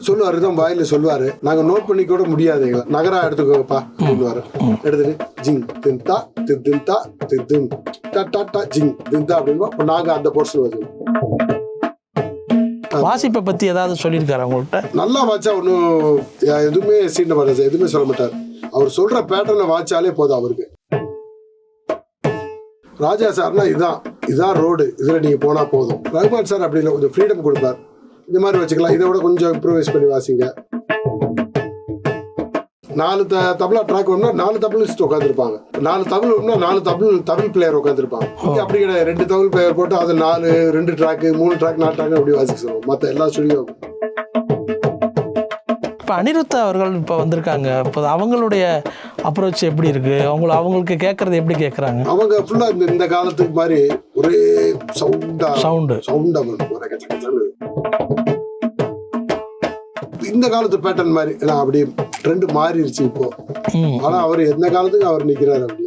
சொல்லுவாரு தான் வாயில சொல்லுவாரு, நாங்க நோட் பண்ணி கூட முடியாது, நகரா எடுத்துக்கோப்பா அப்படின்னுவாரு. எடுத்துட்டு ஜிங் தின்தா தின்தா தின் டா ஜிங் தின்தா அப்படின்னு நாங்க அந்த போர்ஷன் வச்சுக்கோம். வாசிப்பை பத்தி ஏதாவது சொல்லியிருக்காரு அவங்கள்ட்ட? நல்லா வாச்சா ஒன்றும் எதுவுமே சீண்ட மாட்டார் சார், எதுவுமே சொல்ல மாட்டார். அவர் சொல்ற பேட்டர்னை வாச்சாலே போதும் அவருக்கு. ராஜா சார்னா இதான் ரோடு, இதுல நீங்க போனா போதும். ரகுமான் சார் அப்படி இல்லை, கொஞ்சம் ஃப்ரீடம் கொடுப்பார். இந்த மாதிரி வச்சுக்கலாம், இதை விட கொஞ்சம் இம்ப்ரூவைஸ் பண்ணி வாசிங்க. 4 தபலா ட்ராக் வேணும்னா 4 தபலிஸ்ட் உட்காந்துருப்பாங்க, 4 தபல் வேணும்னா 4 தபில் பிளேயர் உட்காந்துருப்பாங்க. அப்படி கிடையாது, 2 தபில் பிளேயர் போட்டு அது 2 ட்ராக்கு 3 ட்ராக் 4 ட்ராக் அப்படி வாசிக்க சொல்லுவோம் மற்ற எல்லா ஸ்டுடியோ. இப்போ அனிருத்தா அவர்கள் இப்போ வந்திருக்காங்க, இப்போ அவங்களுடைய அப்ரோச் எப்படி இருக்கு? அவங்களுக்கு கேட்கறது எப்படி கேட்குறாங்க? அவங்க ஃபுல்லாக இந்த காலத்துக்கு மாதிரி ஒரே சவுண்டா இந்த காலத்து பேட்டர்ன் மாதிரி அப்படி ட்ரெண்ட் மாறிடுச்சு இப்போ. ஆனா அவர் எந்த காலத்துக்கு அவர் நிக்கிறாரு அப்படி.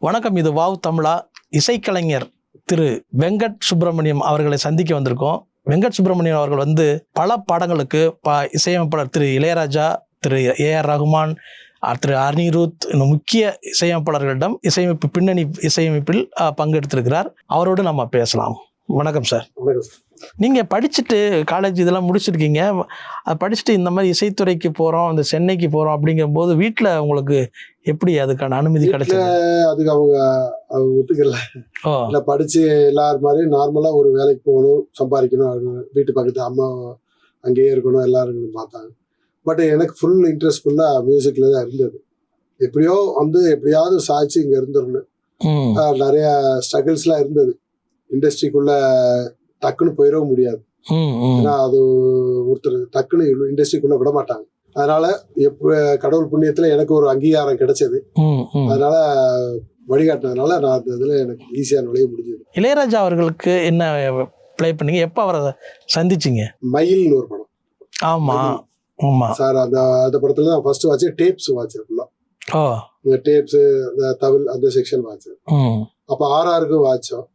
வணக்கம், இது வாவ் தமிழா. இசைக்கலைஞர் திரு வெங்கட் சுப்பிரமணியம் அவர்களை சந்திக்க வந்திருக்கோம். வெங்கட் சுப்பிரமணியம் அவர்கள் வந்து பல பாடங்களுக்கு இசையமைப்பாளர் திரு இளையராஜா, திரு ஏஆர் ரகுமான், திரு அனிருத், இந்த முக்கிய இசையமைப்பாளர்களிடம் பின்னணி இசையமைப்பில் பங்கெடுத்திருக்கிறார். அவரோடு நம்ம பேசலாம். வணக்கம் சார். நீங்கள் படிச்சுட்டு காலேஜ் இதெல்லாம் முடிச்சிருக்கீங்க, அதை படிச்சுட்டு இந்த மாதிரி இசைத்துறைக்கு போகிறோம், இந்த சென்னைக்கு போகிறோம் அப்படிங்கும்போது வீட்டில் உங்களுக்கு எப்படி அதுக்கான அனுமதி கிடைச்சது? அதுக்கு அவங்க ஒத்துக்கல. இல்லை, படித்து எல்லாரும் மாதிரி நார்மலாக ஒரு வேலைக்கு போகணும், சம்பாதிக்கணும், வீட்டு பக்கத்து அம்மா அங்கேயே இருக்கணும், எல்லாரும் பார்த்தாங்க. பட் எனக்கு ஃபுல் இன்ட்ரெஸ்ட் ஃபுல்லாக மியூசிக்கில் தான் இருந்தது. எப்படியாவது சாய்ச்சி இங்கே இருந்துடணும். நிறைய ஸ்ட்ரகிள்ஸ்லாம் இருந்தது. இண்டஸ்ட்ரிக்குள்ள டக்குன்னு போயிடவும் முடியாது, ஏன்னா அது ஒருத்தர் டக்குன்னு இண்டஸ்ட்ரிக்குள்ள விட மாட்டாங்க. அதனால கடவுள் புண்ணியத்துல எனக்கு ஒரு அங்கீகாரம் கிடைச்சது. அதனால வழிகாட்டினதுனால நான் அந்த இதுல எனக்கு ஈஸியா நுழைய முடிஞ்சது. இளையராஜா அவர்களுக்கு என்ன பிளே பண்ணீங்க? எப்ப அவரை சந்திச்சிங்க? மயில்னு ஒரு படம். ஆமா சார், அந்த படத்துல தான் ஃபர்ஸ்ட் வாட்சேன். டேப்ஸ் வாட்சேன் ஃபுல்லா. டேப்ஸ், அந்த தவில் அந்த செக்ஷன் வாட்சேன். அப்ப RRக்கு வாட்சோம்.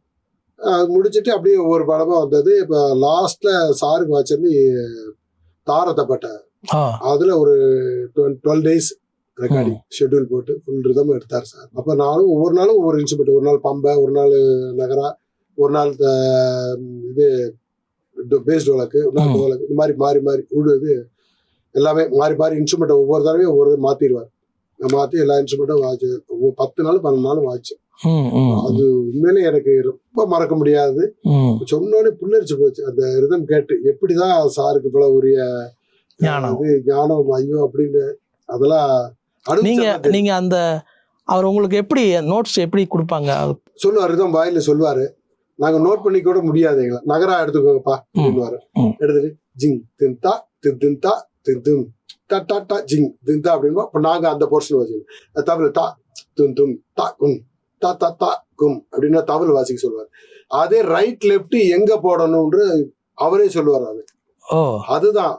முடிச்சுட்டு அப்படியே ஒவ்வொரு படமா வந்தது. இப்ப லாஸ்ட்ல சாருக்கு வாட்சது தாரத்தப்பட்ட, அதுல ஒரு 12 days ரெக்கார்டிங் ஷெட்யூல் போட்டு ஃபுல் ரிதம் எடுத்தார் சார். அப்ப நானும் ஒவ்வொரு நாளும் ஒவ்வொரு இன்ஸ்ட்ருமெண்ட், ஒரு நாள் பம்பை, ஒரு நாள் நகரா, ஒரு நாள் இது பேஸ் டோலக்கு, ஒரு நாள் டோலக்கு, இந்த மாதிரி மாறி மாறி இது எல்லாமே மாறி மாறி இன்ஸ்ட்ருமெண்ட் ஒவ்வொரு தடவையும் ஒவ்வொரு மாத்திடுவார். மாத்தி எல்லா இன்ஸ்ட்ருமெண்ட்டும் வாட்ச் 10 நாள் 12 நாள் வாட்ச். அது உண்மையிலே எனக்கு ரொம்ப மறக்க முடியாது. சொன்னோடனே புல்லரிச்சு போச்சு அந்த ரிதம் கேட்டு. எப்படிதான் சாருக்கு போல உரிய ஞானம் ஐயோ அப்படின்னு. அதெல்லாம் நீங்க அந்த அவர் உங்களுக்கு எப்படி நோட்ஸ் எப்படி கொடுப்பாங்க? சொல்லுவாரு, ரிதம் வாயில சொல்லுவாரு, நாங்க நோட் பண்ணி கூட முடியாது, நகரா எடுத்துக்கோப்பா அப்படின்னுவாரு. எடுத்துட்டு ஜிங் தின்தா தின்தா தின் டா ஜிங் தின்தா அப்படின்பா. இப்போ நாங்க அந்த போர்ஷன் வச்சுக்கணும். தமிழ் தா துன் துன் தா குன் தா தா தா கும் அப்படின்னா தமிழ் வாசிக்க சொல்லுவார். அதே ரைட் லெப்ட் எங்க போடணும்னு அவரே சொல்லுவார். அதுதான்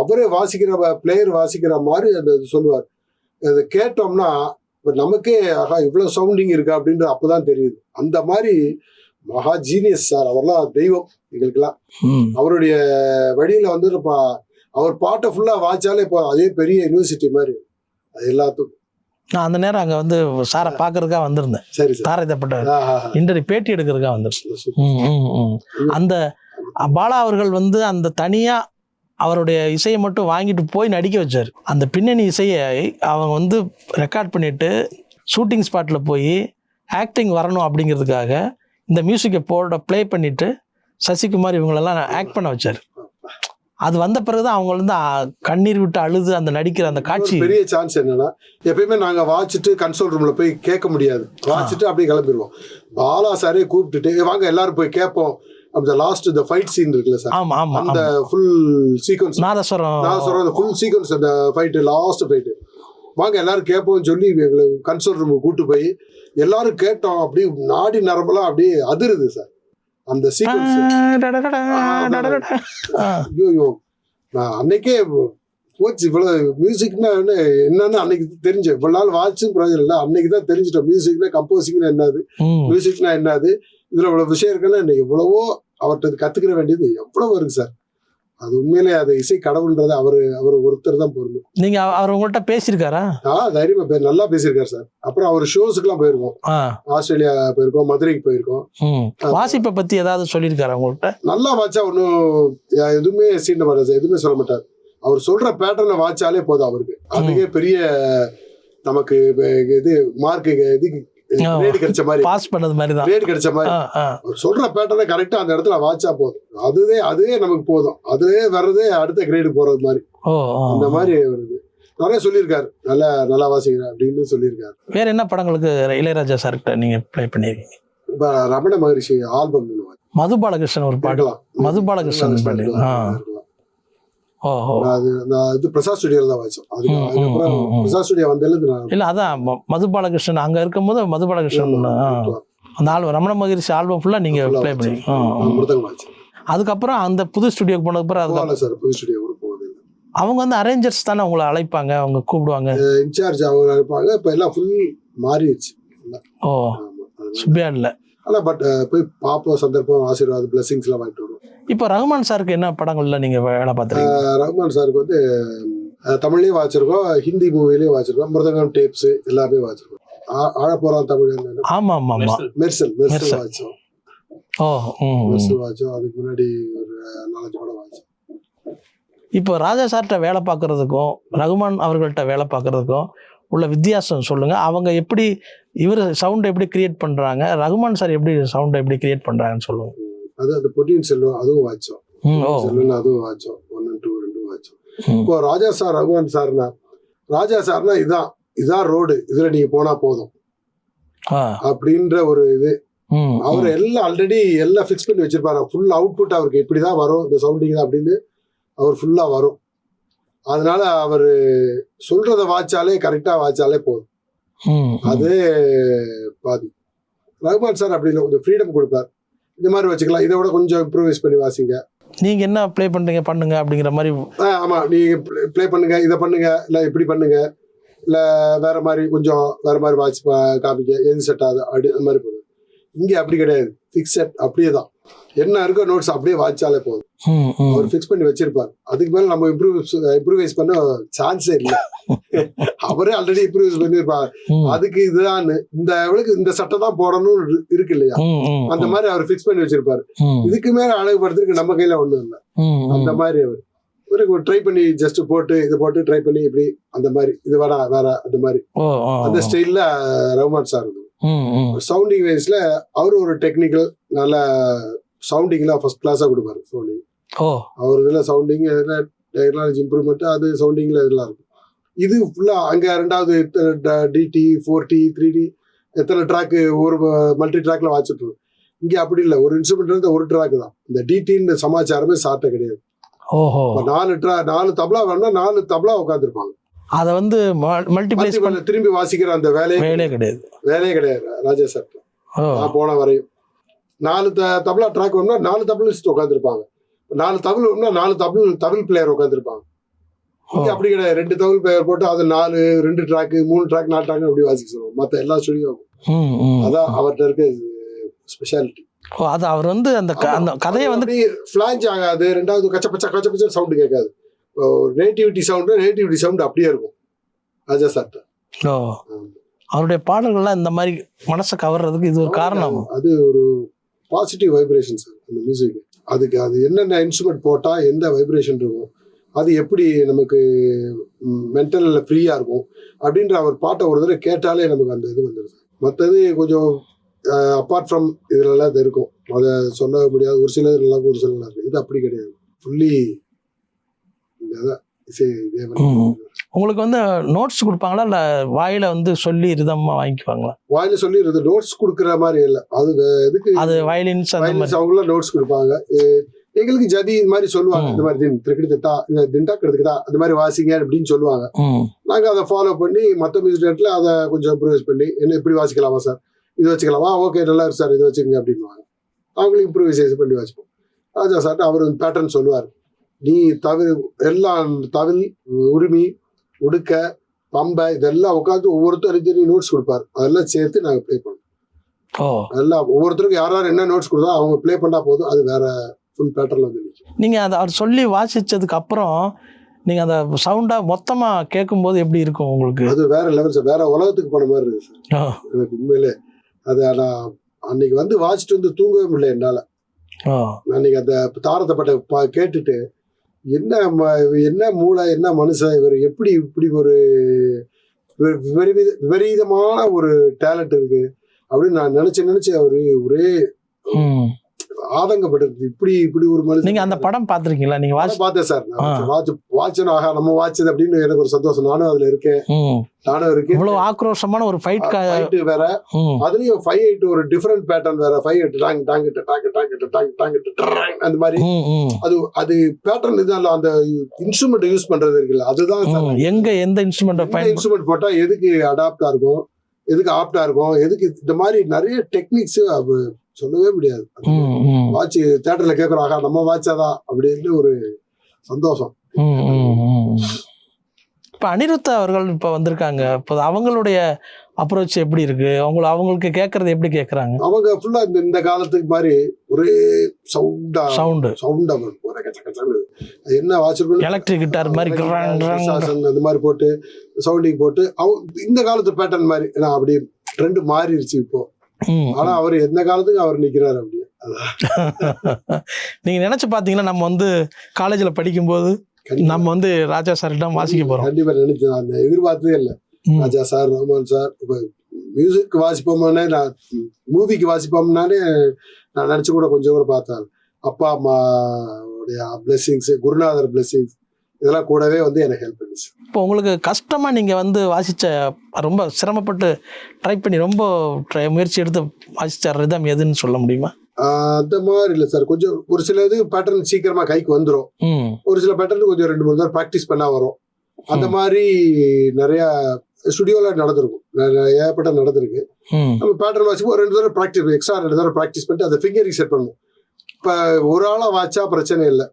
அவரே வாசிக்கிற பிளேயர் வாசிக்கிற மாதிரி அந்த சொல்லுவார். அது கேட்டோம்னா நமக்கே ஆகா இவ்வளவு சவுண்டிங் இருக்கா அப்படின்றது அப்பதான் தெரியுது. அந்த மாதிரி மகா ஜீனியஸ் சார், அவர்லாம் தெய்வம் எங்களுக்கெல்லாம். அவருடைய வழியில வந்து அவர் பாட்டை ஃபுல்லா வாய்ச்சாலே இப்போ அதே பெரிய யூனிவர்சிட்டி மாதிரி அது எல்லாத்துக்கும். நான் அந்த நேரம் அங்க வந்து சாரை பாக்குறதுக்காக வந்திருந்தேன். சரி, தாரத்தப்பட்ட இன்டர்வியூ பேட்டி எடுக்கிறதுக்காக வந்திருந்தேன். அந்த பாலா அவர்கள் வந்து அந்த தனியா அவருடைய இசையை மட்டும் வாங்கிட்டு போய் நடிக்க வச்சார். அந்த பின்னணி இசையை அவங்க வந்து ரெக்கார்ட் பண்ணிட்டு ஷூட்டிங் ஸ்பாட்ல போய் ஆக்டிங் வரணும் அப்படிங்கிறதுக்காக இந்த மியூசிக்கை ப்ளே பண்ணிட்டு சசிகுமார் இவங்களெல்லாம் ஆக்ட் பண்ண வச்சார். அது வந்த பிறகுதான் அவங்க வந்து கண்ணீர் விட்டு அழுது அந்த நடிக்கிற அந்த காட்சி. பெரிய சான்ஸ் என்னன்னா, எப்பயுமே நாங்க வாட்சிட்டு கன்சோல் ரூம்ல போய் கேட்க முடியாது, வாட்சிட்டு அப்படியே கிளம்பிடுவோம். பாலா சாரே கூப்பிட்டுட்டு வாங்க எல்லாரும் போய் கேட்போம். அந்த லாஸ்ட் இந்த ஃபைட் சீன் இருக்குல்ல சார், அந்த ஃபுல் சீக்வன்ஸ் நாதஸ்வரம் ஃபுல் சீக்வன்ஸ், அந்த ஃபைட் லாஸ்ட் ஃபைட் வாங்க எல்லாரும் கேட்போம்னு சொல்லி எங்களை கன்சோல் ரூம் கூட்டு போய் எல்லாரும் கேட்டோம். அப்படியே நாடி நரம்பெல்லாம் அப்படியே அதிருது சார் அந்த சீக்வன்ஸ். ஐயோ, நான் அன்னைக்கே போச்சு. இவ்வளவு மியூசிக்னா என்னன்னு அன்னைக்கு தெரிஞ்சு, இவ்வளவு நாள் வாட்சும் பிரயோஜனம் இல்லை, அன்னைக்கு தான் தெரிஞ்சிட்டோம் மியூசிக்னா கம்போசிங்னா என்னது, மியூசிக்னா என்னது, இதுல இவ்வளவு விஷயம் இருக்குன்னா இன்னைக்கு எவ்வளவோ அவர்கிட்ட கத்துக்கிற வேண்டியது எவ்வளவு இருக்கு சார். அது உண்மையிலே அது இசை கடவுள்ன்றது அவர் ஒருத்தர் தான் பொருந்தும். நீங்க அவர் உங்கள்கிட்ட பேசியிருக்காரா? தைரியமா நல்லா பேசியிருக்காரு சார். அப்புறம் அவர் ஷோஸுக்கு எல்லாம் போயிருக்கோம், ஆஸ்திரேலியா போயிருக்கோம், மதுரைக்கு போயிருக்கோம். வாசிப்பை பத்தி ஏதாவது சொல்லியிருக்காரு உங்கள்கிட்ட? நல்லா வாட்சா ஒன்னும் எதுவுமே சீண்ட மாட்டார் சார், எதுவுமே சொல்ல மாட்டார். அவர் சொல்ற பேட்டர்னை வாட்சாலே போதும் அவருக்கு, அதுக்கே பெரிய நமக்கு இது மார்க் இது கிரேட் கிடைச்ச மாதிரி, பாஸ் பண்ணது மாதிரி தான், கிரேட் கிடைச்ச மாதிரி. அவர் சொல்ற பேட்டர்னை கரெக்டா அந்த இடத்துல வாட்சா போதும், அதுவே நமக்கு போதும், அதுவே வர்றதே அடுத்த கிரேடு போறது மாதிரி, அந்த மாதிரி வருது. நிறைய சொல்லியிருக்காரு, நல்லா வாசிக்கிறார் அப்படின்னு சொல்லியிருக்காரு. வேற என்ன படங்களுக்கு இளையராஜா சார்கிட்ட நீங்க ப்ளே பண்ணிருக்கீங்க? இப்ப ரமண மகரிஷி ஆல்பம் மது பாலகிருஷ்ணன் ஒரு பாடலாம், மது பாலகிருஷ்ணன் அது பிரசாத் ஸ்டுடியோல தான் வாய்ச்சோம். அதுக்கப்புறம் பிரசாத் ஸ்டுடியோ வந்ததுல இல்ல, அதான் மது பாலகிருஷ்ணன் அங்க இருக்கும்போது மது பாலகிருஷ்ணன் அந்த ரமண மகரிஷி ஆல்பம் ஃபுல்லா நீங்க ப்ளே பண்ணி, அதுக்கப்புறம் அந்த புது ஸ்டுடியோக்கு போனதுக்கு அப்புறம் சார் புது ஸ்டுடியோ போகுது. அவங்க வந்து அரேஞ்சர்ஸ் தானே உங்களை அழைப்பாங்க, அவங்க கூப்பிடுவாங்க, இன்சார்ஜ் அவங்க அழைப்பாங்க. இப்ப எல்லாம் ஃபுல் மாறிடுச்சு. சுப்பியா இல்ல, ஆனா பட் போய் பாப்போம், சந்தர்ப்பம், ஆசீர்வாதம், பிளஸிங்ஸ் எல்லாம் வாங்கிட்டு வரும். இப்போ ரகுமான் சாருக்கு என்ன படங்கள்ல நீங்க வேலை பார்த்துருக்கீங்க? ரகுமான் சாருக்கு வந்து தமிழ்லயும் வாச்சிருக்கோம், ஹிந்தி மூவிலயும் வாச்சிருக்கோம், மிருதங்கம் டேப்ஸ் எல்லாமே வாச்சிருக்கோம். ஆழப்போறான் தமிழ், ஆமா ஆமா ஆமா, மெர்சல் வாச்சோம். மெர்சல் வாச்சோம். அதுக்கு முன்னாடி ஒரு 4-5 படம் வாச்சோம். இப்போ ராஜா சார்கிட்ட வேலை பார்க்கறதுக்கும் ரகுமான் அவர்கள்ட்ட வேலை பார்க்கறதுக்கும் உள்ள வித்தியாசம் சொல்லுங்க. அவங்க எப்படி இவர் சவுண்ட் எப்படி கிரியேட் பண்றாங்க, ரகுமான் சார் எப்படி சவுண்ட் எப்படி கிரியேட் பண்றாங்கன்னு சொல்லுங்க. அது அந்த பொன்னியின் செல்வம் அதுவும் வாச்சோம், அதுவும் வாச்சோம், 1 and 2 2 வாச்சோம். இப்போ ராஜா சார் ரகுமான் சார்னா, ராஜா சார்னா இதான் ரோடு, இதுல நீங்க போனா போதும் அப்படின்ற ஒரு இது. அவர் எல்லாம் ஆல்ரெடி எல்லாம் பிக்ஸ் பண்ணி வச்சிருப்பாரு. ஃபுல் அவுட்புட் அவருக்கு இப்படிதான் வரும், இந்த சவுண்டிங் தான் அப்படின்னு அவர் ஃபுல்லா வரும். அதனால அவரு சொல்றத வாச்சாலே கரெக்டா வாச்சாலே போதும், அது பாதி. ரகுமான் சார் அப்படி இல்லை, கொஞ்சம் ஃப்ரீடம் கொடுப்பார். இந்த மாதிரி வச்சுக்கலாம், இதை விட கொஞ்சம் இம்ப்ரூவைஸ் பண்ணி வாசிங்க, நீங்க என்ன ப்ளே பண்றீங்க பண்ணுங்க அப்படிங்கிற மாதிரி. ஆமா, நீங்க ப்ளே பண்ணுங்க, இதை பண்ணுங்க, இல்ல இப்படி பண்ணுங்க, இல்ல வேற மாதிரி கொஞ்சம் வேற மாதிரி வாட்ச் காமிக்க, எது செட் ஆகுது அப்படி அந்த மாதிரி பண்ணுங்க. இங்க அப்படி கிடையாது, ஃபிக்ஸட் அப்படியே தான், என்ன இருக்கோ நோட்ஸ் அப்படியே வாட்சாலே போதும். அவர் ஃபிக்ஸ் பண்ணி வச்சிருப்பார். அதுக்கு மேல நம்ம இம்ப்ரூவைஸ் பண்ண சான்ஸே இல்லை. அவரே ஆல்ரெடி இம்ப்ரூவைஸ் பண்ணிருப்பாரு. அதுக்கு இதுதான் இந்த இந்த சட்டை தான் போடணும்னு இருக்கு இல்லையா, அந்த மாதிரி அவர் ஃபிக்ஸ் பண்ணி வச்சிருப்பாரு. இதுக்கு மேல அழகுபடுத்துறதுக்கு நம்ம கையில ஒண்ணும் இல்லை. அந்த மாதிரி அவர் ட்ரை பண்ணி ஜஸ்ட் போட்டு இதை போட்டு ட்ரை பண்ணி இப்படி அந்த மாதிரி இது வேற அந்த மாதிரி அந்த ஸ்டைல்ல ரகுமான் சார் சவுண்டிங் வைஸ்ல அவரு ஒரு டெக்னிக்கல் நல்ல சவுண்டிங்ல ஃபர்ஸ்ட் கிளாஸா கொடுப்பாரு. சவுண்டிங் அவர் இதுல சவுண்டிங் டெக்னாலஜி இம்ப்ரூவ்மெண்ட், அது சவுண்டிங்ல இதெல்லாம் இருக்கும். இது ஃபுல்லா அங்க 2வது DT 4T 3D எத்தனை ட்ராக்கு ஒரு மல்டி ட்ராக்ல வாட்சிட்டு. இங்க அப்படி இல்லை, ஒரு இன்ஸ்ட்ருமெண்ட் ஒரு ட்ராக் தான். இந்த DTன்னு சமாச்சாரமே சாப்பிட்ட கிடையாது. 4 தபலா வேணும்னா 4 தபலா உட்காந்துருப்பாங்க. அதை வந்து மல்டிப்ளேஸ் பண்ண திரும்பி வாசிக்கிற அந்த வேலையே கிடையாது ராஜா சார். நான் போன வரையும் 4 தபலா ட்ராக் வேணும்னா 4 தபலிஸ்ட் உட்காந்துருப்பாங்க. 4 தபல் வேணும்னா 4 தவில் பிளேயர் உட்காந்துருப்பாங்க. இங்க அப்படி கிடையாது, 2 தவில் பிளேயர் போட்டு அது 2 ட்ராக்கு 3 ட்ராக் 4 ட்ராக் அப்படி வாசிக்க சொல்லுவோம். மற்ற எல்லா ஸ்டுடியோவும் அதான் அவர்கிட்ட இருக்க ஸ்பெஷாலிட்டி. அது அவர் வந்து அந்த கதையை வந்து ஃபிளாஞ்ச் ஆகாது. 2வது கச்ச சவுண்டு கேட்காது. நேட்டிவிட்டி சவுண்ட் அப்படியே இருக்கும் ராஜா சார்ட்ட. அவருடைய பாடல்கள்லாம் இந்த மாதிரி மனசை கவர்றதுக்கு இது ஒரு காரணம். அது ஒரு பாசிட்டிவ் வைப்ரேஷன் சார் அந்த மியூசிக். அதுக்கு அது என்னென்ன இன்ஸ்ட்ருமெண்ட் போட்டா எந்த வைப்ரேஷன் இருக்கும், அது எப்படி நமக்கு மென்டல்ல ஃப்ரீயா இருக்கும் அப்படின்ற அவர் பாட்டை ஒரு தடவை கேட்டாலே நமக்கு அந்த இது வந்துடுது. மற்றது கொஞ்சம் அப்பார்ட் ஃப்ரம் இதுலலாம் இது இருக்கும், அதை சொல்ல முடியாது. ஒரு சிலது நல்லா ஒரு சில நல்லா இருக்கு. இது அப்படி கிடையாது, ஃபுல்லி உங்களுக்கு வந்து நோட்ஸ் கொடுப்பாங்களா இல்ல வாயில வந்து சொல்லி ரிதமா வாங்கிக்குவாங்களா? வாயில சொல்லி நோட்ஸ் கொடுக்குற மாதிரி இல்லை, அது எதுக்கு அது வயலின்ஸ் அவங்கள நோட்ஸ் கொடுப்பாங்க. எங்களுக்கு ஜதி இந்த மாதிரி சொல்லுவாங்க, இந்த மாதிரி தின்டா அந்த மாதிரி வாசிங்க அப்படின்னு சொல்லுவாங்க. நாங்க அதை ஃபாலோ பண்ணி மற்ற மியூசிக்ல அதை கொஞ்சம் இம்ப்ரூவைஸ் பண்ணி என்ன இப்படி வாசிக்கலாமா சார், இது வச்சுக்கலாமா, ஓகே நல்லா இருக்கு சார், இது வச்சுக்கோங்க அப்படின்வாங்க. அவங்களுக்கு இம்ப்ரூவைசேஷன் பண்ணி வச்சுப்போம். ராஜா சார்ட்ட அவர் பேட்டர்ன் சொல்லுவார், நீ எல்லாம் தவில், உரிமை, உடுக்க, பம்பை இதெல்லாம் உட்காந்து ஒவ்வொருத்தரும் நோட்ஸ் கொடுப்பாரு. அதெல்லாம் சேர்த்து நாங்க ப்ளே பண்ணோம். அதெல்லாம் ஒவ்வொருத்தருக்கும் யார் என்ன நோட்ஸ் கொடுத்தா அவங்க ப்ளே பண்ணா போதும், அது வேற ஃபுல் பேட்டர்ல வந்து நிற்கும். நீங்க அதை அவர் சொல்லி வாசிச்சதுக்கு அப்புறம் நீங்க அந்த சவுண்டா மொத்தமா கேட்கும்போது எப்படி இருக்கும் உங்களுக்கு? அது வேற லெவல் சார், வேற உலகத்துக்கு போன மாதிரி இருக்கு சார் எனக்கு உண்மையிலே. அது நான் அன்னைக்கு வந்து வாசிச்சுட்டு வந்து தூங்கவே முடியல என்னால. அன்னைக்கு அந்த தாரத்தை பட்ட கேட்டுட்டு என்ன மூளை, என்ன மனுஷன் இவர், எப்படி இப்படி ஒரு விபரீதமான ஒரு டேலண்ட் இருக்கு அப்படின்னு நான் நினைச்சு அவரு ஒரே ஆதங்கப்பட்டிருக்கு. இப்படி ஒரு மனுஷன். நீங்க அந்த படம் பாத்திருக்கீங்களா? நீங்க பார்த்தேன் சார். வாட்சணும், ஆகா நம்ம வாட்சது அப்படின்னு எனக்கு ஒரு சந்தோஷம். நானும் அதுல இருக்கேன். இவ்வளவு ஆக்ரோஷமான ஒரு ஃபைட் வேற, அதுலயும் 5-8 ஒரு டிஃபரெண்ட் பேட்டர்ன் வேற. 5-8 அந்த மாதிரி அது பேட்டர்ன். இதுல அந்த இன்ஸ்ட்ருமெண்ட் யூஸ் பண்றது இருக்குல்ல, அதுதான் எந்த இன்ஸ்ட்ருமெண்ட் போட்டா எதுக்கு அடாப்டா இருக்கும், எதுக்கு ஆப்டா இருக்கும், எதுக்கு இந்த மாதிரி நிறைய டெக்னிக்ஸ் சொல்லவே முடியாது. வாட்ச் தியேட்டர்ல கேட்கறோம், நம்ம வாட்சாதான் அப்படின்னு ஒரு சந்தோஷம். இப்ப அனிருத் அவர்கள் இப்ப வந்திருக்காங்க. இப்ப அவங்களுடைய அப்ரோச் எப்படி இருக்கு? அவங்களுக்கு கேட்கறது எப்படி கேட்கறாங்க? அவங்க ஃபுல்லா இந்த காலத்துக்கு மாதிரி ஒரே சவுண்டா என்ன வாட்ச் எலக்ட்ரிக் கிட்டார் மாதிரி அந்த மாதிரி போட்டு சவுண்டிங் போட்டு இந்த காலத்து பேட்டர்ன் மாதிரி. அப்படி ட்ரெண்ட் மாறிடுச்சு இப்போ. ஆனா அவர் எந்த காலத்துக்கு அவர் நிக்கிறாரு அப்படியே. நீங்க நினைச்சு பாத்தீங்கன்னா நம்ம வந்து காலேஜ்ல படிக்கும் போது நம்ம வந்து ராஜா சார்கிட்ட வாசிக்க போறோம். கண்டிப்பா நினைச்சு அந்த எதிர்பார்த்ததே இல்லை. ராஜா சார், ரஹ்மான் சார், இப்ப மியூசிக் வாசிப்போம்னானே, நான் மூவிக்கு வாசிப்போம்னாலே நான் நினைச்சு கூட கொஞ்சம் கூட பார்த்தேன். அப்பா அம்மாவுடைய பிளெஸிங்ஸ், குருநாதர் பிளெஸிங்ஸ் இதெல்லாம் கூடவே வந்து எனக்கு ஹெல்ப் பண்ணிச்சு. இப்போ உங்களுக்கு கஷ்டமா நீங்க வந்து வாசிச்ச, ரொம்ப சிரமப்பட்டு ட்ரை பண்ணி ரொம்ப முயற்சி எடுத்து வாசிச்ச ரிதம் எதுன்னு சொல்ல முடியுமா? அந்த மாதிரி இல்லை சார். கொஞ்சம் ஒரு சில இது பேட்டர்ன் சீக்கிரமா கைக்கு வந்துடும். ஒரு சில பேட்டர்ன் கொஞ்சம் 2-3 தடவை ப்ராக்டிஸ் பண்ணா வரும். அந்த மாதிரி நிறைய ஸ்டுடியோல நடந்திருக்கும், ஏகப்பட்ட நடந்திருக்கு. நம்ம பேட்டர்ன் வாசிப்போம், 2 தடவை ப்ராக்டிஸ், எக்ஸ்ட்ரா 2 தடவை ப்ராக்டிஸ் பண்ணிட்டு அதை ஃபிங்கரிங் செட் பண்ணணும். இப்ப ஒரு ஆளா வாட்சா பிரச்சனை இல்லை,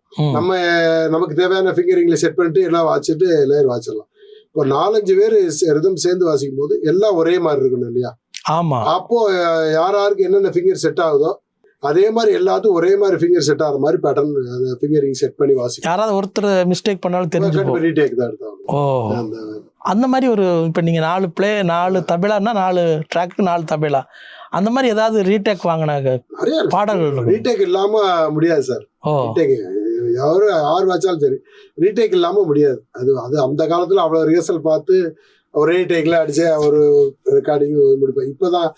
நமக்கு தேவையான ஃபிங்கரிங்ல செட் பண்ணிட்டு எல்லாம் வாச்சிட்டு லேயர் வாச்சிடலாம். இப்போ 4-5 பேர் ரிதம் சேர்ந்து வாசிக்கும் போது எல்லாம் ஒரே மாதிரி இருக்கணும் இல்லையா? ஆமா. அப்போ யாருக்கு என்னென்ன ஃபிங்கர் செட் ஆகுதோ அதே மாதிரி எல்லாத்துக்கும் ஒரே மாதிரி ஃபிங்கர் செட் ஆகிற மாதிரி பேட்டர்ன் ஃபிங்கரிங் செட் பண்ணி வாசிக்கும். யாராவது ஒருத்தர் மிஸ்டேக் பண்ணாலும் தெரிஞ்சு ரீடேக் தான் எடுத்தாங்க. அந்த மாதிரி ஒரு இப்போ நீங்க 4 தபேலான்னா 4 ட்ராக்கு 4 தபேலா அந்த மாதிரி ஏதாவது ரீடேக் வாங்கினாங்க நிறைய பாடல்கள்? ரீடேக் இல்லாம முடியாது சார். ரீடேக் யாரு வாச்சாலும் சரி, ரீடேக் இல்லாம முடியாது. அது அந்த காலத்துல அவ்வளவு ரிஹர்சல் பார்த்து ஒரே டேக்ல அடிச்சு ஒரு ரெக்கார்டிங் முடிப்பேன். இப்பதான்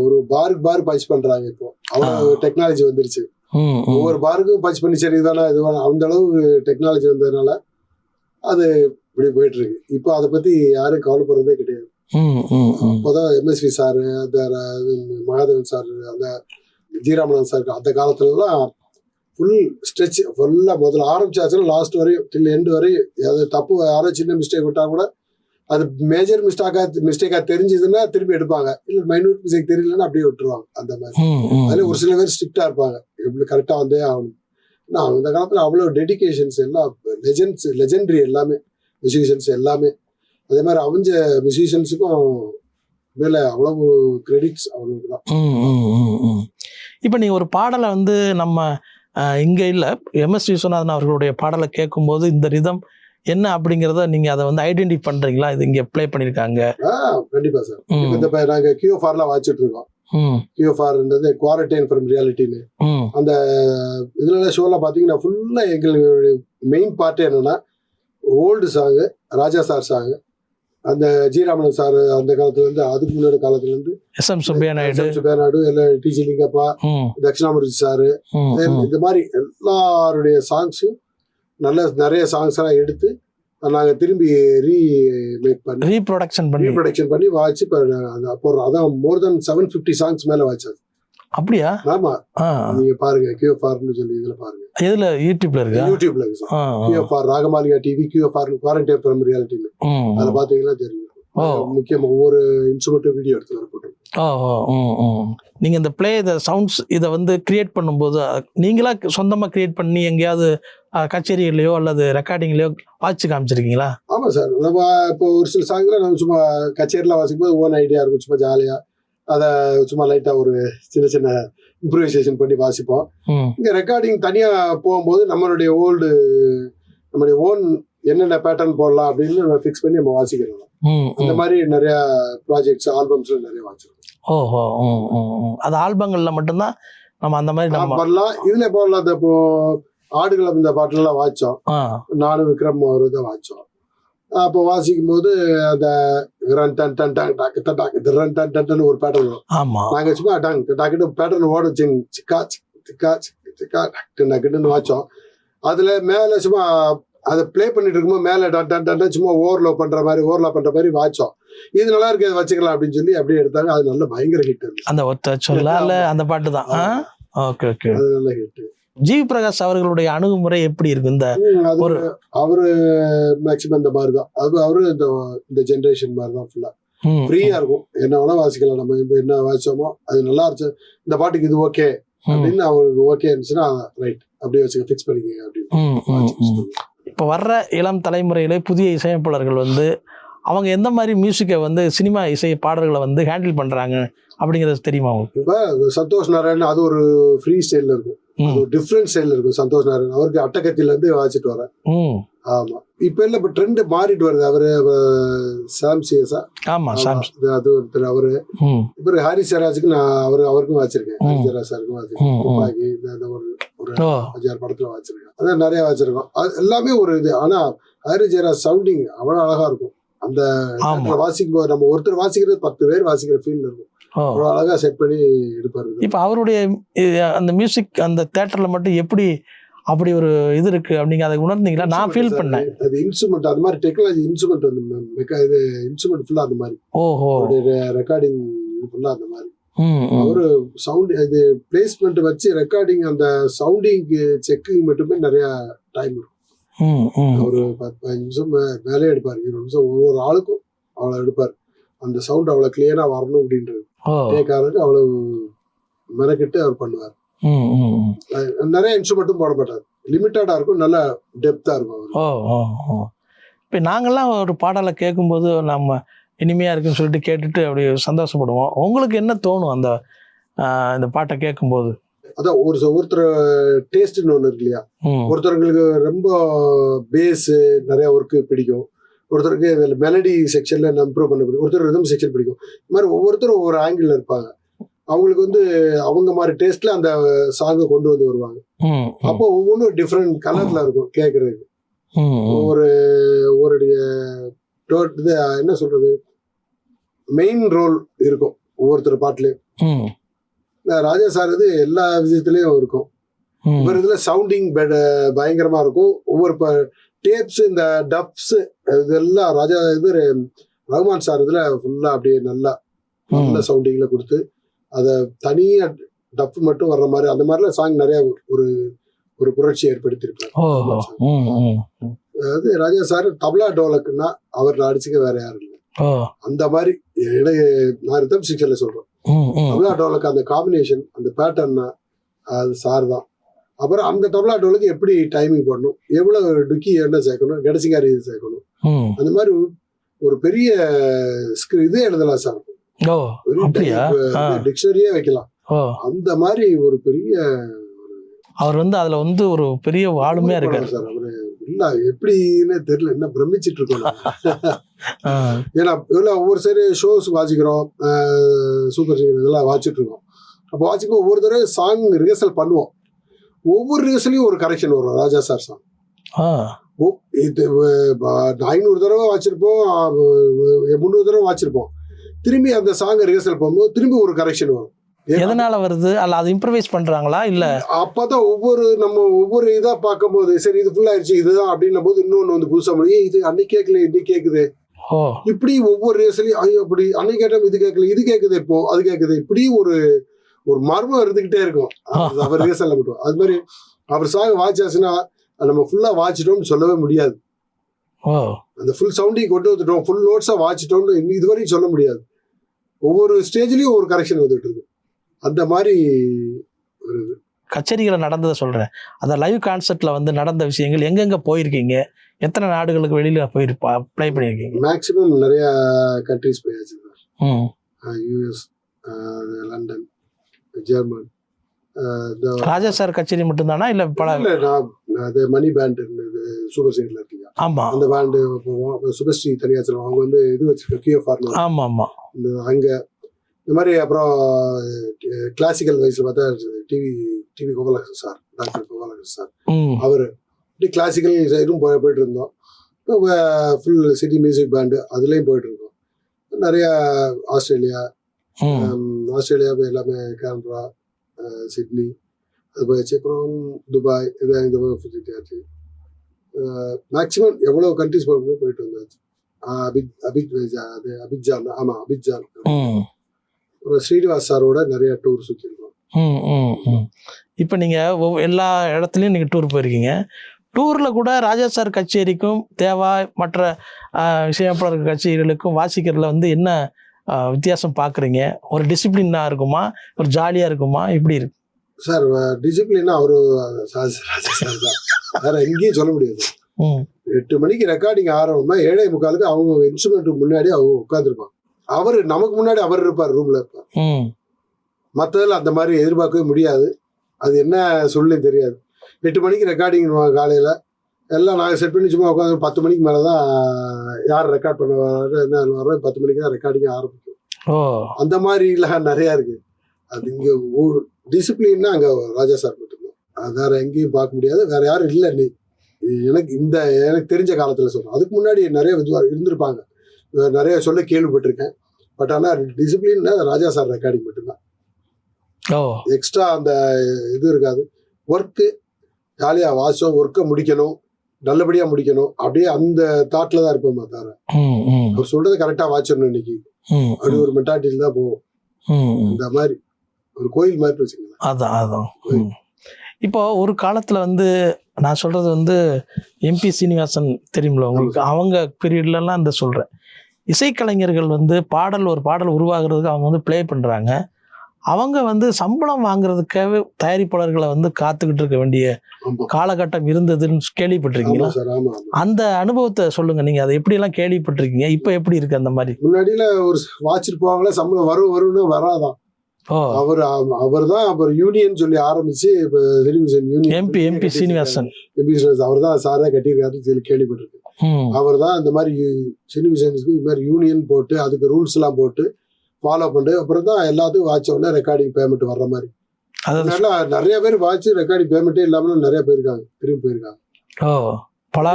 ஒரு பாருக்கு பஞ்ச் பண்றாங்க. இப்போ அவ்வளவு டெக்னாலஜி வந்துருச்சு. ஒவ்வொரு பாருக்கும் பஞ்ச் பண்ணி சரி தானே இது அந்த அளவு டெக்னாலஜி வந்ததுனால அது இப்படி போயிட்டு இருக்கு. இப்போ அதை பத்தி யாரும் கவலைப்படுறதே கிடையாது. அப்போதான் எம்எஸ்வி சாரு, அந்த மகாதேவன் சார், அந்த ஜீராமணன் சார், அந்த காலத்துல எல்லாம் ஃபுல் ஸ்ட்ரெச் ஃபுல்லா முதல்ல ஆரம்பிச்சாச்சுன்னா லாஸ்ட் வரையும் டில் எண்டு வரையும். அது தப்பு யாரோ சின்ன மிஸ்டேக் விட்டா கூட அது மேஜர் மிஸ்டேக்கா தெரிஞ்சதுன்னா திருப்பி எடுப்பாங்க, இல்ல மைனூட் மிஸ்டேக் தெரியலன்னா அப்படியே விட்டுருவாங்க. அந்த மாதிரி அதுல ஒரு சில பேர் ஸ்ட்ரிக்டா இருப்பாங்க, எப்படி கரெக்டா வந்தே ஆகணும். நான் அந்த காலத்துல அவ்வளவு டெடிகேஷன்ஸ், எல்லாம் லெஜெண்டரி எல்லாமே மியூசிஷியன்ஸ் எல்லாமே. அதே மாதிரி அவங்க மியூசிஷியன்ஸுக்கும் மேல அவ்வளவு கிரெடிட்ஸ் அவங்களுக்கு தான். இப்ப நீங்க ஒரு பாடலை வந்து நம்ம இங்க இல்ல எம்எஸ் விஸ்வநாதன் அவர்களுடைய பாடலை கேட்கும்போது இந்த ரிதம் என்ன அப்படிங்கறத நீங்க அதை வந்து ஐடென்டிஃபை பண்றீங்களா? இது இங்க ப்ளே பண்ணிருக்காங்க. கண்டிப்பா சார். இப்ப நாங்க QFRல வாசிச்சுட்டு இருக்கோம். QFRன்றது குவாரண்டைன் ஃப்ரம் ரியாலிட்டின்னு. அந்த இதுல ஷோல பாத்தீங்கன்னா ஃபுல்லா எங்களுடைய மெயின் பார்ட் என்னன்னா ஓல்டு சாங்கு, ராஜா சார் சாங்கு, அந்த ஜீராமணன் சார் அந்த காலத்துல இருந்து, அதுக்கு முன்னாடி காலத்துல இருந்து எஸ்எம் சுப்பையா நாயுடு, இல்ல டிஜி லிங்கப்பா, தட்சிணாமூர்த்தி சாரு, இந்த மாதிரி எல்லாருடைய சாங்ஸும் நிறைய சாங்ஸ் எல்லாம் எடுத்து நாங்க திரும்பி ரீப்ரொடக்ஷன் பண்ணி வாட்சி போடுறோம். அதான் மோர் தென் 750 சாங்ஸ் மேல வாட்சாது. அப்படியா? ஆமா, நீங்க பாருங்க QFRன்னு சொல்லி இதுல பாருங்க. எதுல? யூடியூப்ல இருக்கு QFR Ragamalika TV, QFR quarantine from ரியாலிட்டின்னு. அதை பாத்தீங்கன்னா தெரியும். முக்கியமா ஒவ்வொரு இன்ஸ்ட்ருமெண்ட் வீடியோ எடுத்து வர போட்டு நீங்கள் இந்த இந்த சவுண்ட்ஸ் இதை வந்து கிரியேட் பண்ணும்போது நீங்களா சொந்தமாக கிரியேட் பண்ணி எங்கேயாவது கச்சேரியிலையோ அல்லது ரெக்கார்டிங்லையோ வாட்சி காமிச்சிருக்கீங்களா? ஆமாம் சார். நம்ம இப்போ ஒரு சில சாங்கில் நம்ம சும்மா கச்சேரியில் வாசிக்கும் போது ஓன் ஐடியா இருக்கும், சும்மா ஜாலியாக அதை சும்மா லைட்டாக ஒரு சின்ன சின்ன இம்ப்ரூவைசேஷன் பண்ணி வாசிப்போம். இங்கே ரெக்கார்டிங் தனியாக போகும்போது நம்மளுடைய ஓன் என்னென்ன பேட்டர்ன் போடலாம் அப்படின்னு நம்ம ஃபிக்ஸ் பண்ணி நம்ம வாசிக்கிறோம். அந்த மாதிரி நிறைய ப்ராஜெக்ட்ஸ் ஆல்பம்ஸ்ல நிறைய வாசிக்கிறோம். அது ஆல்பங்கள்ல மட்டும்தான் நம்ம அந்த மாதிரி நம்ம பண்ணலாம். இதுல போடலாம். இப்போ ஆடுகளம் இந்த பாட்டுலாம் வாசிச்சோம், நானும் விக்ரம் அவரு தான் வாசிச்சோம். அப்போ வாசிக்கும் போது அந்த ரன் டன் டன் டன் டாக்கு டாக்கு ரன் டன் டன் டன் ஒரு பேட்டர்ன் வரும். நாங்க சும்மா டாக்கு பேட்டர்ன் ஓடும், சிக்கா சிக்கா சிக்கா டக்குன்னு வாச்சோம். அதுல மேல சும்மா அதை பிளே பண்ணிட்டு இருக்கும்போது மேல டன் டன் சும்மா ஓவர்லோ பண்ற மாதிரி வாச்சோம். இது நல்லா இருக்கு, அதை வச்சுக்கலாம் அப்படின்னு சொல்லி அப்படியே எடுத்தாங்க. அது நல்ல பயங்கர ஹிட். அந்த ஒத்த சொல்ல அந்த பாட்டு தான். ஓகே ஓகே, அது நல்ல ஹிட். ஜிவி பிரகாஷ் அவர்களுடைய அணுகுமுறை எப்படி இருக்கு? இந்த அவரு மேக்சிமம் இந்த மாதிரி தான். அவரு இந்த ஜெனரேஷன் மாதிரி தான். ஃபுல்லா ஃப்ரீயா இருக்கும், என்ன வேணா வாசிக்கலாம். நம்ம இப்ப என்ன வாசிச்சோமோ அது நல்லா இருந்துச்சு, இந்த பாட்டுக்கு இது ஓகே அப்படின்னு அவருக்கு ஓகே இருந்துச்சுன்னா ரைட் அப்படியே வச்சுக்க, ஃபிக்ஸ் பண்ணிக்க அப்படின்னு. இப்போ வர்ற இளம் தலைமுறையில புதிய இசையமைப்பாளர்கள் வந்து அவங்க எந்த மாதிரி மியூசிக்கை வந்து சினிமா இசை பாடல்களை வந்து ஹேண்டில் பண்றாங்க அப்படிங்கிறது தெரியுமா உங்களுக்கு? இப்போ சந்தோஷ் நாராயண் அது ஒரு ஃப்ரீ ஸ்டைல்ல இருக்கும், அது ஒரு டிஃப்ரெண்ட் ஸ்டைல்ல இருக்கும். சந்தோஷ் நாராயண் அவருக்கு அட்டகத்தில இருந்து வாசிட்டு வரேன். ஆமா, இப்ப இல்ல, இப்ப ட்ரெண்ட் மாறிட்டு வருது. அவரு சாம்சியஸா, ஆமா அது ஒருத்தர். அவரு இப்ப ஹாரிஸ் ஜெயராஜுக்கு நான் அவருக்கும் வாச்சிருக்கேன், ஹாரிஸ் ஜெயராஜ் சாருக்கும் வாச்சிருக்கேன். துப்பாக்கி இந்த ஒரு 5-6 படத்துல வாச்சிருக்கேன். அதான் நிறைய வாச்சிருக்கோம். அது எல்லாமே ஒரு இது. ஆனா ஹாரிஸ் ஜெயராஜ் சவுண்டிங் அவ்வளவு அழகா இருக்கும். அந்த வாசிக்கும் போது நம்ம ஒருத்தர் வாசிக்கிறது 10 பேர் வாசிக்கிற ஃபீல் இருக்கும். அழகா செட் பண்ணி எடுப்பாரு. இப்ப அவருடைய அந்த மியூசிக் அந்த தியேட்டர்ல மட்டும் எப்படி அப்படி ஒரு இது இருக்கு அப்படிங்க, அதை உணர்ந்தீங்களா? நான் ஃபீல் பண்ணேன். அது இன்ஸ்ட்ருமெண்ட் அந்த மாதிரி டெக்னாலஜி இன்ஸ்ட்ருமெண்ட் வந்து இது இன்ஸ்ட்ருமெண்ட் ஃபுல்லா அந்த மாதிரி. ரெக்கார்டிங் ஃபுல்லா அந்த மாதிரி. அவரு சவுண்ட் இது பிளேஸ்மெண்ட் வச்சு ரெக்கார்டிங் அந்த சவுண்டிங் செக்கிங் மட்டுமே நிறைய டைம் இருக்கும். ஒரு 10-15 நிமிஷம் மேலே எடுப்பாரு, 20 நிமிஷம் ஒவ்வொரு ஆளுக்கும் அவ்வளவு எடுப்பாரு. அந்த சவுண்ட் அவ்வளவு கிளியரா வரணும் அப்படின்றது கேட்காருக்கு அவ்வளவு மெனக்கிட்டு அவர் பண்ணுவார். நிறைய இன்ஸ்ட்ருமெண்ட்டும் போட மாட்டார், லிமிட்டடா இருக்கும், நல்ல டெப்தா இருக்கும். இப்போ நாங்கெல்லாம் ஒரு பாடலை கேட்கும்போது நம்ம இனிமையா இருக்குன்னு சொல்லிட்டு கேட்டுட்டு அப்படி சந்தோஷப்படுவோம். உங்களுக்கு என்ன தோணும் அந்த இந்த பாட்டை கேட்கும்போது? அதான் ஒருத்தர் டேஸ்ட்னு ஒண்ணு இருக்கு இல்லையா? ஒருத்தருக்கு ரொம்ப பேஸ் நிறைய ஒர்க்கு பிடிக்கும், ஒருத்தருக்கு மெலடி செக்ஷன்ல இம்ப்ரூவ் பண்ண பிடிக்கும், ஒருத்தர் ரிதம் செக்ஷன் பிடிக்கும். இந்த மாதிரி ஒவ்வொருத்தரும் ஒவ்வொரு ஆங்கிள் இருப்பாங்க. அவங்களுக்கு வந்து அவங்க மாதிரி டேஸ்ட்ல அந்த சாங்கை கொண்டு வந்து வருவாங்க. அப்போ ஒவ்வொன்றும் டிஃப்ரெண்ட் கலர்ல இருக்கும் கேட்கறதுக்கு. ஒருடைய என்ன சொல்றது, மெயின் ரோல் இருக்கும் ஒவ்வொருத்தர் பாட்டுலயும். ராஜா சார் இது எல்லா விஷயத்துலயும் இருக்கும். இவர் இதுல சவுண்டிங் பயங்கரமா இருக்கும். ஒவ்வொரு டேப்ஸ் இந்த டப்ஸ் இதெல்லாம் ராஜா ரகுமான் சார் இதுல ஃபுல்லா அப்படியே நல்ல சவுண்டிங்ல கொடுத்து அதை தனியா டப் மட்டும் வர்ற மாதிரி அந்த மாதிரிலாம் சாங் நிறைய ஒரு புரட்சி ஏற்படுத்தியிருப்பாரு. அதாவது ராஜா சார் தபலா டோலக்குன்னா அவர் அடிச்சுக்க வேற யாரும் இல்லை. அந்த மாதிரி நான் ரிதம் செக்ஷன்ல சொல்றேன், தபலா டோலுக்கு அந்த காம்பினேஷன் அந்த பேட்டர்னா அது சார் தான். அப்புறம் அந்த தபலா டோலுக்கு எப்படி டைமிங் போடணும், எவ்வளவு டுக்கி என்ன சேர்க்கணும், கடைசிக்காரி சேர்க்கணும், அந்த மாதிரி ஒரு பெரிய இதே எழுதலாம் சார். டிக்ஷனரியே வைக்கலாம். அந்த மாதிரி ஒரு பெரிய அவர் வந்து அதுல வந்து ஒரு பெரிய ஆளுமையா இருக்காரு சார். அவரு இல்ல எப்படின்னு தெரியல, என்ன பிரமிச்சிட்டு இருக்கோம். ஏன்னா ஒவ்வொரு சரி ஷோஸ் வாசிக்கிறோம், சூப்பர் சிங்கர் இதெல்லாம் வாசிச்சுட்டு இருக்கோம். அப்போ வாசிக்கும் ஒவ்வொரு தடவை சாங் ரிஹர்சல் பண்ணுவோம். ஒவ்வொரு ரிஹர்சலையும் ஒரு கரெக்ஷன் வரும். ராஜா சார் சாங் இது 500 தடவை வாச்சிருப்போம், 300 தடவை வாச்சிருப்போம். திரும்பி அந்த சாங் ரிஹர்சல் பண்ணும்போது திரும்பி ஒரு கரெக்ஷன் வரும். எதனால வருது? அல்ல அது இம்ப்ரவைஸ் பண்றாங்களா? இல்ல அப்பதான் ஒவ்வொரு இதா பார்க்கும்போது சரி இது ஃபுல் ஆயிடுச்சு இதுதான் அப்படின்னும் போது இன்னொன்னு வந்து புதுசா முடியும். இது அன்னைக்கு கேட்கல இன்னைக்கு கேக்குது, இப்படி ஒவ்வொரு ரேஸ்லயும் ஐயோ அப்படி அன்னைக்கு கேட்டோம் இது கேட்கல இது கேக்குது இப்போ அது கேக்குது, இப்படி ஒரு மர்மம் இருந்துகிட்டே இருக்கும் அவர் ரேசல்ல மட்டும். அது மாதிரி அவர் சாங் வாட்சாச்சுன்னா நம்ம ஃபுல்லா வாச்சிட்டோம்னு சொல்லவே முடியாது. அந்த ஃபுல் சவுண்டிங் கொண்டு வந்துட்டோம், ஃபுல் நோட்ஸா வாச்சிட்டோம்னு இதுவரையும் சொல்ல முடியாது. ஒவ்வொரு ஸ்டேஜ்லயும் ஒவ்வொரு கரெக்ஷன் வந்துட்டு இருக்கு. அந்த மாதிரி வருது. கச்சேரிகளை நடந்ததை சொல்றேன். அந்த லைவ் கான்சர்ட்ல வந்து நடந்த விஷயங்கள் எங்கெங்க போயிருக்கீங்க, எத்தனை நாடுகளுக்கு வெளியில ப்ளே பண்ணியிருக்கீங்க? மேக்சிமம் நிறைய கண்ட்ரிஸ் போயாச்சு. US, London, German. Raja sir கச்சேரி மட்டும்தானா இல்ல பல? மணி பேண்ட் சூப்பர் சிங்கர்ல இருக்கீங்க. ஆமா, அந்த பேண்டு போவோம். சுபஸ்ரீ தனியா சொல்லுவாங்க. அவங்க வந்து இது வச்சிருக்க கியூஎஃப்ஆர். ஆமா ஆமா. அங்க இந்த மாதிரி. அப்புறம் கிளாசிக்கல் வைஸ்ல பார்த்தா TV Gopalakrishnan sir, doctor Gopalakrishnan sir, அவரு கிளாசிக்கல் சைடும் போயிட்டு இருந்தோம். இப்போ ஃபுல் சிட்டி மியூசிக் பேண்டு அதுலேயும் போயிட்டு இருக்கோம். நிறைய ஆஸ்திரேலியா எல்லாமே, கேன்பரா, சிட்னி அது போயாச்சு. அப்புறம் துபாய், இது இந்த சுற்றிட்டாச்சு. மேக்சிமம் எவ்வளோ கண்ட்ரிஸ் போயிட்டு வந்தாச்சு. அபிஜான், ஆமா அபிஜான். அப்புறம் ஸ்ரீனிவாஸ் சாரோட நிறைய டூர் சுற்றிருக்கோம். இப்போ நீங்கள் எல்லா இடத்துலையும் நீங்கள் டூர் போயிருக்கீங்க. டூரில் கூட ராஜா சார் கச்சேரிக்கும் தேவா மற்ற இசையமைப்பாளர் கச்சேரிகளுக்கும் வாசிக்கிறதுல வந்து என்ன வித்தியாசம் பார்க்குறீங்க? ஒரு டிசிப்ளினாக இருக்குமா, ஒரு ஜாலியாக இருக்குமா, எப்படி இருக்கு சார்? டிசிப்ளினா அவரு ராஜா சார் தான், வேற எங்கேயும் சொல்ல முடியாது. 8 மணிக்கு ரெக்கார்டிங் ஆரம்பமா 7:45 அவங்க இன்ஸ்ட்ருமெண்ட்டுக்கு முன்னாடி அவங்க உட்காந்துருப்பாங்க. அவரு நமக்கு முன்னாடி அவர் இருப்பார் ரூம்ல. இருப்பார். மற்றதில் அந்த மாதிரி எதிர்பார்க்கவே முடியாது. அது என்ன சொல்லுன்னு தெரியாது. 8 மணிக்கு ரெக்கார்டிங் காலையில் எல்லாம் நாங்கள் செட் பண்ணி சும்மா உட்காந்து 10 மணிக்கு மேலே தான் யார் ரெக்கார்ட் பண்ண வர என்ன வரோம். 10 மணிக்கு தான் ரெக்கார்டிங் ஆரம்பிக்கும். அந்த மாதிரிலாம் நிறையா இருக்குது. அது இங்கே டிசிப்ளின்னா அங்கே ராஜா சார் மட்டும்தான். அது வேற எங்கேயும் பார்க்க முடியாது. வேற யாரும் இல்லை. எனக்கு தெரிஞ்ச காலத்தில் சொல்கிறேன். அதுக்கு முன்னாடி நிறைய இருந்திருப்பாங்க, நிறைய சொல்ல கேள்விப்பட்டிருக்கேன். பட் ஆனால் டிசிப்ளின்னா ராஜா சார் ரெக்கார்டிங் மட்டும்தான். எக்ஸ்ட்ரா அந்த இது இருக்காது. ஒர்க்கு ஜாலியாக வாசம், ஒர்க்கை முடிக்கணும், நல்லபடியாக முடிக்கணும், அப்படியே அந்த தாட்டில் தான் இருப்போம். தவிர அவர் சொல்றதை கரெக்டாக வாச்சிடணும் இன்னைக்கு, அப்படி ஒரு மென்டாலிட்டியில் தான் போவோம். இந்த மாதிரி ஒரு கோயில் மாதிரி வச்சுக்கோங்க. அதான் இப்போ ஒரு காலத்தில் வந்து நான் சொல்றது வந்து எம்பி சீனிவாசன் தெரியுமில்ல உங்களுக்கு? அவங்க பீரியட்லலாம் இந்த சொல்கிறேன், இசைக்கலைஞர்கள் வந்து ஒரு பாடல் உருவாகிறதுக்கு அவங்க வந்து ப்ளே பண்ணுறாங்க. அவங்க வந்து சம்பளம் வாங்குறதுக்காகவே தயாரிப்பாளர்களை வந்து காத்துக்கிட்டு இருக்க வேண்டிய காலகட்டம் இருந்ததுன்னு கேள்விப்பட்டிருக்கீங்களா? அந்த அனுபவத்தை சொல்லுங்க. நீங்க அதை எப்படி எல்லாம் கேள்விப்பட்டிருக்கீங்க? இப்ப எப்படி இருக்கு அந்த மாதிரி? முன்னாடியில ஒரு வாட்சிட்டு போவாங்களா, சம்பளம் வரும்னு வராதான். அவர் தான் அப்புறம் யூனியன் சொல்லி ஆரம்பிச்சு எம்பி சீனிவாசன் அவர் தான் சாரா கட்டியிருக்காருன்னு சொல்லி கேள்விப்பட்டிருக்கு. அவர் தான் இந்த மாதிரி சீனிவாசனுக்கு இந்த மாதிரி யூனியன் போட்டு அதுக்கு ரூல்ஸ் எல்லாம் போட்டு ஃபாலோ பண்ணிட்டு அப்புறம் தான் எல்லாத்துக்கும் வாட்ச உடனே ரெக்கார்டிங் பேமெண்ட் வர்ற மாதிரி. அதனால நிறைய பேர் வாட்ச் ரெக்கார்டிங் பேமெண்ட்டே இல்லாம நிறைய போயிருக்காங்க, திரும்பி போயிருக்காங்க. பல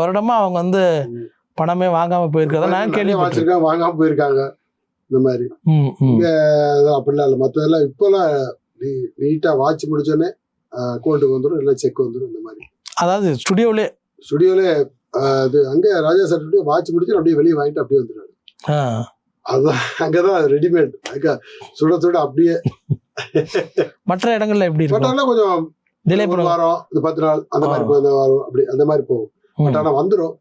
வருடமா அவங்க வந்து பணமே வாங்காம போயிருக்காங்க. நான் கேள்வி வாட்சிருக்காங்க, வாங்காம போயிருக்காங்க. இந்த மாதிரி இங்க அப்படிலாம் இல்லை. மற்றதெல்லாம் இப்பெல்லாம் நீட்டா வாட்ச் முடிச்சோடனே அக்கௌண்ட்டுக்கு வந்துடும், இல்லை செக் வந்துடும். இந்த மாதிரி அதாவது ஸ்டுடியோலே அது அங்கே ராஜா சார் வாட்ச் முடிச்சு அப்படியே வெளியே வாங்கிட்டு அப்படியே வந்துடுறாங்க. அதுதான் அங்கதான் ரெடிமேட், சுட சுட அப்படியே. மற்ற இடங்கள்ல எப்படி கொஞ்சம் வாரம், 10 நாள் அந்த மாதிரி வரும், அப்படி அந்த மாதிரி போகும். பட் ஆனா வந்துடும்.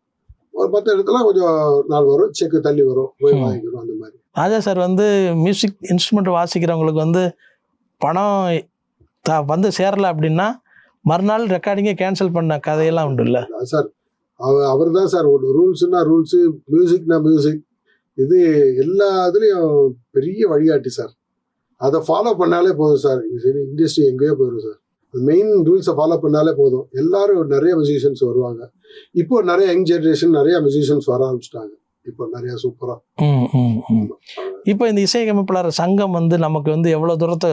ஒரு 10 இடத்துல கொஞ்சம் நாள் வரும், செக் தள்ளி வரும், போய் வாங்கிக்கிறோம். அந்த மாதிரி ராஜா சார் வந்து மியூசிக் இன்ஸ்ட்ருமெண்ட் வாசிக்கிறவங்களுக்கு வந்து பணம் வந்து சேரல அப்படின்னா மறுநாள் ரெக்கார்டிங்கே கேன்சல் பண்ண கதையெல்லாம் உண்டு இல்ல சார்? அவர் தான் சார் ஒரு ரூல்ஸ்னா ரூல்ஸ், மியூசிக்னா மியூசிக், இது எல்லா இதுலயும் பெரிய வழிகாட்டி சார். அதை ஃபாலோ பண்ணாலே போதும் சார். சரி, இண்டஸ்ட்ரி எங்கேயோ போயிடும் சார். மெயின் ரூல்ஸை ஃபாலோ பண்ணாலே போதும். எல்லாரும் நிறைய மியூசிஷியன்ஸ் வருவாங்க. இப்போ நிறைய யங் ஜெனரேஷன் நிறைய மியூசிஷியன்ஸ் வர ஆரம்பிச்சிட்டாங்க. இப்போ நிறைய சூப்பரா. இப்போ இந்த இசையமைப்பாளர் சங்கம் வந்து நமக்கு வந்து எவ்வளவு தூரத்தை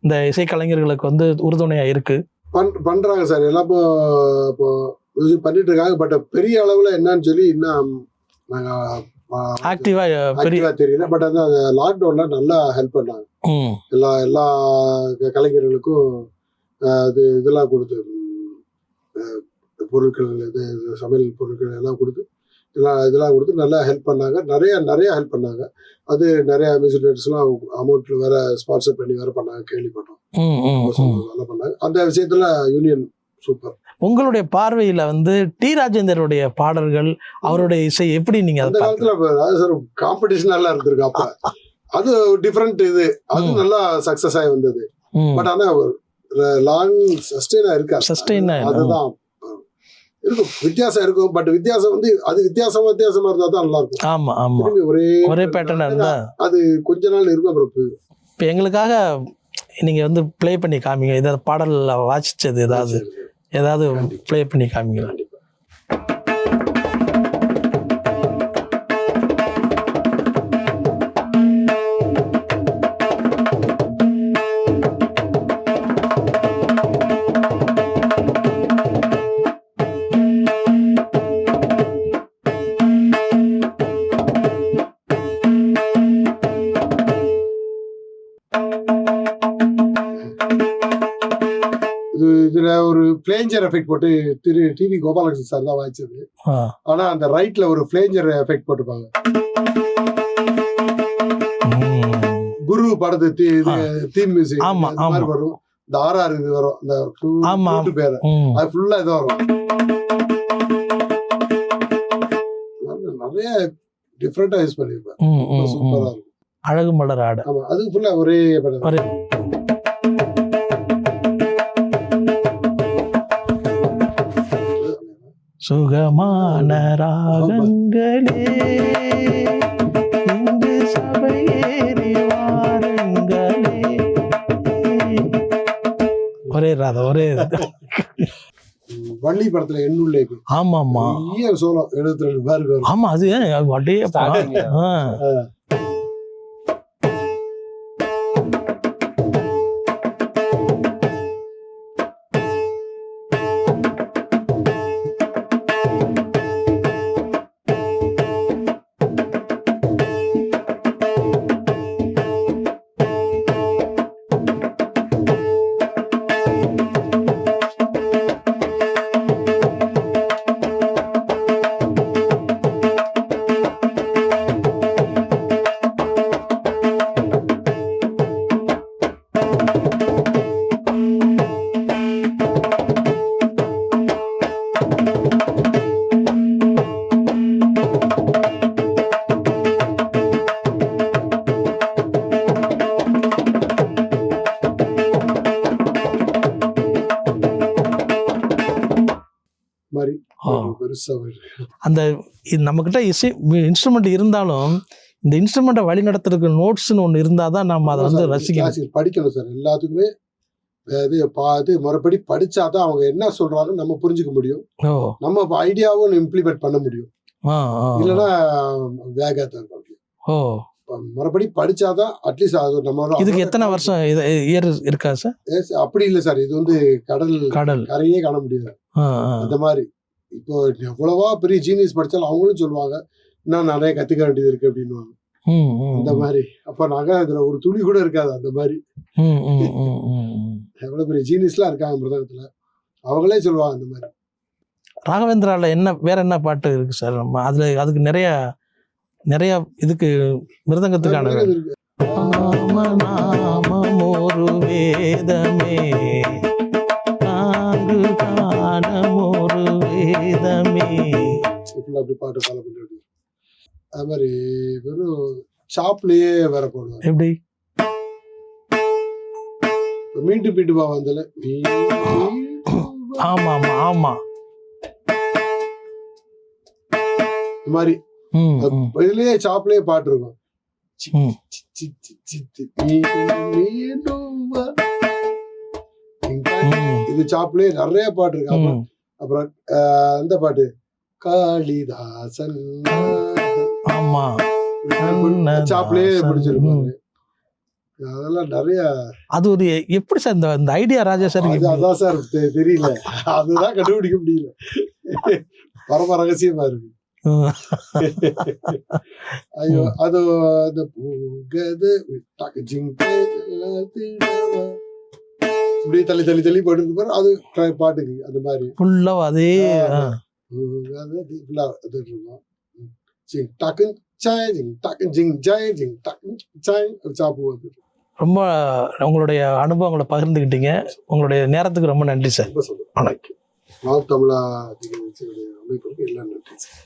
இந்த இசைக்கலைஞர்களுக்கு வந்து உறுதுணையா இருக்கு பண்றாங்க சார். எல்லாம் இப்போ மியூசிக் பண்ணிட்டு இருக்காங்க. பட் பெரிய அளவுல என்னன்னு சொல்லி இன்னும் நாங்க ஆக்டிவா தெரியல. பட் அந்த லாக்டவுன்ல நல்லா ஹெல்ப் பண்ணாங்க. எல்லா கலைஞர்களுக்கும் இதெல்லாம் கொடுத்து, பொருட்கள், சமையல் பொருட்கள் எல்லாம் கொடுத்து இதெல்லாம் கொடுத்து நல்லா ஹெல்ப் பண்ணாங்க. நிறைய ஹெல்ப் பண்ணாங்க. அது நிறைய மியூசிக் அமௌண்ட்ல வேற ஸ்பான்சர் பண்ணி வேற பண்ணாங்க, கேள்விப்பட்டோம். நல்லா பண்ணாங்க. அந்த விஷயத்துல யூனியன் சூப்பர். உங்களுடைய பார்வையில வந்து டி ராஜேந்தருடைய பாடல்கள், அவருடைய இசை எப்படி நீங்க அந்த காலத்துல சார் காம்படிஷன் எல்லாம் இருந்திருக்கு. அப்ப அது டிஃப்ரெண்ட் இது அது நல்லா சக்சஸ் ஆகி வந்தது. பட் ஆனா லாங் சஸ்டெயினா இருக்காது. அதுதான் இருக்கும், வித்தியாசம் இருக்கும். பட் வித்தியாசம் வந்து அது வித்தியாசமா இருந்தா தான் நல்லா இருக்கும். ஆமா ஆமா, ஒரே பேட்டர்ன் இருந்தா அது கொஞ்ச நாள் இருக்கும், அப்புறம் போயிடும். இப்போ எங்களுக்காக நீங்க வந்து ப்ளே பண்ணி காமிங்க, ஏதாவது பாடல்ல வாசிச்சது ஏதாவது ப்ளே பண்ணி காமிங்க. இதுல ஒரு பிளேஞ்சர் எஃபெக்ட் போட்டு டிவி கோபாலகிருஷ்ணன் சார் தான் வாய்ச்சது. ஆனா அந்த ரைட்ல ஒரு பிளேஞ்சர் எஃபெக்ட் போட்டுப்பாங்க. குரு படத்து தீம் மியூசிக் மாதிரி வரும். இந்த RR இது வரும், இந்த பேரு அது ஃபுல்லா இது வரும். நிறைய டிஃபரெண்டா யூஸ் பண்ணிருப்பேன். சூப்பரா இருக்கும். அழகு மலர் ஆடு. ஆமா, அது ஃபுல்லா ஒரே படம். சுகமான ராகங்களே இங்கு சபையேறி வாருங்களே. ஒரே ராதா ஒரே. வள்ளி படத்துல எண்ணுள்ளே. ஆமா ஆமா, சோளம் 72 பேருக்கு. ஆமா, அது அப்படியே அந்த நம்ம கிட்ட இன்ஸ்ட்ருமெண்ட் இருந்தாலும் இந்த இன்ஸ்ட்ருமெண்ட்டை வழி நடத்துறதுக்கு நோட்ஸ்னு ஒன்று இருந்தால் தான் நம்ம அதை வந்து ரசிக்கணும், படிக்கணும் சார். எல்லாத்துக்குமே இது முறைப்படி படிச்சாதான் அவங்க என்ன சொல்றாங்க நம்ம புரிஞ்சுக்க முடியும். நம்ம ஐடியாவும் இம்ப்ளிமெண்ட் பண்ண முடியும். இல்லைன்னா வேகத்தான் முறைப்படி படிச்சாதான் அட்லீஸ்ட் அது நம்ம. இதுக்கு எத்தனை வருஷம் இயர் இருக்கா சார்? அப்படி இல்லை சார், இது வந்து கடல் கரையே காண முடியாது அந்த மாதிரி. இப்போ எவ்வளவா பெரிய ஜீனியஸ் படிச்சாலும் அவங்களும் சொல்லுவாங்க இன்னும் நிறைய கத்துக்க வேண்டியது இருக்கு அப்படின்னுவாங்க. அந்த மாதிரி அப்ப நாங்க இதுல ஒரு துளி கூட இருக்காது. அந்த மாதிரி எவ்வளவு பெரிய ஜீனியஸ்லாம் இருக்காங்க மிருதங்கத்துல, அவங்களே சொல்லுவாங்க அந்த மாதிரி. ராகவேந்திரால வேற என்ன பாட்டு இருக்கு சார்? நம்ம அதுக்கு நிறைய இதுக்கு மிருதங்கத்துக்கான இருக்கு. ஒரு வேதமே ஒரு வேதமே அப்படி பாட்டு ஃபாலோ பண்ணிட்டு அது மாதிரி வெறும் சாப்லயே வேற போடுவாங்க. எப்படி மீட்டு பீட்டு பா வந்தல. ஆமா ஆமா ஆமா, இந்த மாதிரி இதுலயே சாப்லயே பாட்டு இருக்கும். இது சாப்லயே நிறைய பாட்டு இருக்கு. அப்புறம் அந்த பாட்டு காளிதாசன் ஆமா சாப்லயே பிடிச்சிருப்பாங்க. அதெல்லாம் நிறைய. அது ஒரு எப்படி சார் இந்த ஐடியா ராஜா சார்? அதான் சார் தெரியல, அதுதான் கண்டுபிடிக்க முடியல. பரம ரகசியமா இருக்கு. ஐயோ அது அந்த இப்படி தள்ளி தள்ளி தள்ளி போட்டு பாரு, அது பாட்டுக்கு அந்த மாதிரி ஃபுல்லா அதே ரொம்ப உங்களுடைய அனுபவங்களை பகிர்ந்துக்கிட்டீங்க. உங்களுடைய நேரத்துக்கு ரொம்ப நன்றி சார். வணக்கம். தமிழா அமைப்புக்கு எல்லாம் நன்றி சார்.